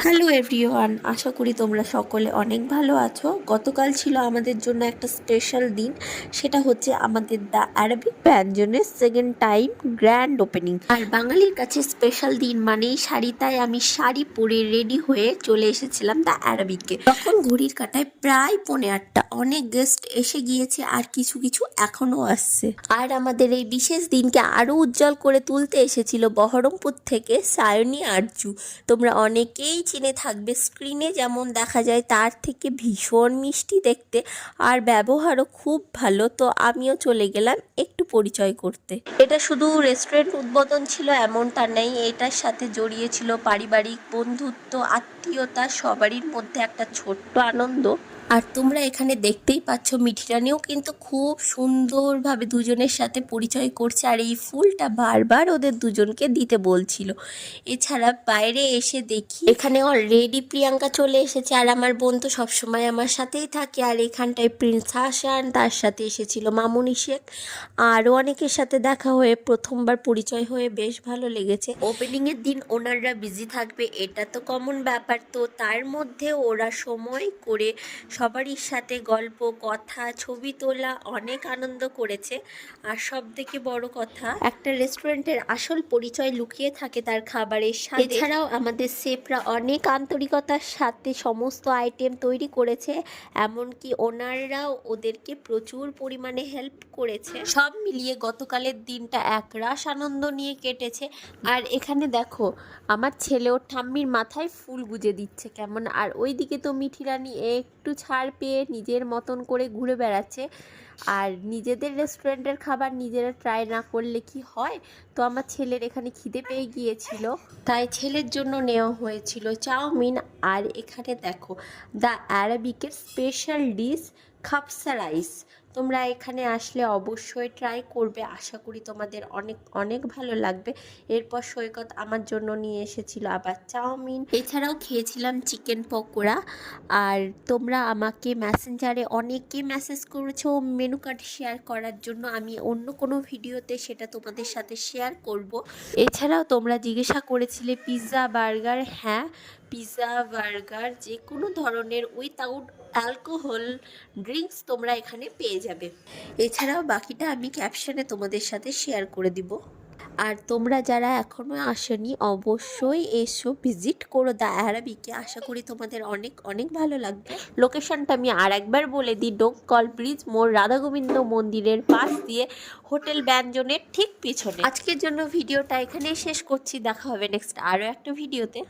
Hello everyone, আশা করি তোমরা সকলে অনেক ভালো আছো। গতকাল ছিল আমাদের জন্য একটা স্পেশাল দিন, সেটা হচ্ছে আমাদের দ্য অ্যারাবিক ব্যঞ্জনের সেকেন্ড টাইম গ্র্যান্ড ওপেনিং। আর বাঙালির কাছে স্পেশাল দিন মানেই শাড়ি, তাই আমি শাড়ি পরে রেডি হয়ে চলে এসেছিলাম দ্য অ্যারাবিকে। তখন ঘড়ির কাঁটায় প্রায় 8:45, অনেক গেস্ট এসে গিয়েছে আর কিছু কিছু এখনো আসছে। আর আমাদের এই বিশেষ দিনকে আরো উজ্জ্বল করে তুলতে এসেছিল বহরমপুর থেকে সায়নী আরজু। তোমরা অনেকেই চিনে থাকবে, স্ক্রিনে যেমন দেখা যায় তার থেকে ভীষণ মিষ্টি দেখতে আর ব্যবহারও খুব ভালো। তো আমিও চলে গেলাম একটু পরিচয় করতে। এটা শুধু রেস্টুরেন্ট উদ্বোধন ছিল এমনটা নেই, এটার সাথে জড়িয়ে ছিল পারিবারিক বন্ধুত্ব, আত্মীয়তা, সবারই মধ্যে একটা ছোট্ট আনন্দ। আর তোমরা এখানে দেখতেই পাচ্ছ মিঠিরানিও কিন্তু খুব সুন্দরভাবে দুজনের সাথে পরিচয় করছে, আর এই ফুলটা বারবার ওদের দুজনকে দিতে বলছিল। এছাড়া বাইরে এসে দেখি এখানে অলরেডি প্রিয়াঙ্কা চলে এসেছে, আর আমার বোন তো সবসময় আমার সাথেই থাকে। আর এখানটায় প্রিন্স হাসান, তার সাথে এসেছিল মামুনি শেখ, আরও অনেকের সাথে দেখা হয়ে প্রথমবার পরিচয় হয়ে বেশ ভালো লেগেছে। ওপেনিংয়ের দিন ওনাররা বিজি থাকবে, এটা তো কমন ব্যাপার। তো তার মধ্যে ওরা সময় করে সবারই সাথে গল্প, কথা, ছবি তোলা, অনেক আনন্দ করেছে। আর সব থেকে বড় কথা, একটা রেস্টুরেন্টের আসল পরিচয় লুকিয়ে থাকে তার খাবারের সাথে। এছাড়াও আমাদের শেফরা অনেক আন্তরিকতার সাথে সমস্ত আইটেম তৈরি করেছে, এমনকি ওনাররাও ওদেরকে প্রচুর পরিমাণে হেল্প করেছে। সব মিলিয়ে গতকালের দিনটা একরাশ আনন্দ নিয়ে কেটেছে। আর এখানে দেখো আমার ছেলে ওর ঠাম্মির মাথায় ফুল গুজে দিচ্ছে কেমন, আর ওইদিকে তো মিঠিরানি একটু ছাড় পেয়ে নিজের মতন করে ঘুরে বেড়াচ্ছে। আর নিজেদের রেস্টুরেন্টের খাবার নিজেরা ট্রাই না করলে কি হয়। তো আমার ছেলের এখানে খিদে পেয়ে গিয়েছিল, তাই ছেলের জন্য নেওয়া হয়েছিল চাউমিন। আর এখানে দেখো দ্য অ্যারাবিকের স্পেশাল ডিশ খাপসা রাইস। তোমরা এখানে আসলে অবশ্যই ট্রাই করবে, আশা করি তোমাদের অনেক অনেক ভালো লাগবে। এরপর সৈকত আমার জন্য নিয়ে এসেছিল আবার চাউমিন, এছাড়াও খেয়েছিলাম চিকেন পকোড়া। আর তোমরা আমাকে মেসেঞ্জারে অনেকে মেসেজ করেছো মেনু কার্ড শেয়ার করার জন্য, আমি অন্য কোনো ভিডিওতে সেটা তোমাদের সাথে শেয়ার করব। এছাড়াও তোমরা জিজ্ঞাসা করেছিলে পিৎজা বার্গার, হ্যাঁ পিৎজা বার্গার যে কোনো ধরনের উইথাউট অ্যালকোহল ড্রিঙ্কস তোমরা এখানে পেয়ে যাবে। এছাড়াও বাকিটা আমি ক্যাপশনে তোমাদের সাথে শেয়ার করে দিব। আর তোমরা যারা এখনও আসেনি অবশ্যই এসো, ভিজিট করো দ্য অ্যারাবিকে, আশা করি তোমাদের অনেক অনেক ভালো লাগবে। লোকেশনটা আমি আর একবার বলে দিই, ডোমকল ব্রিজ মোড়, রাধা গোবিন্দ মন্দিরের পাশ দিয়ে, হোটেল ব্যঞ্জনের ঠিক পিছনে। আজকের জন্য ভিডিওটা এখানেই শেষ করছি, দেখা হবে নেক্সট আরও একটা ভিডিওতে।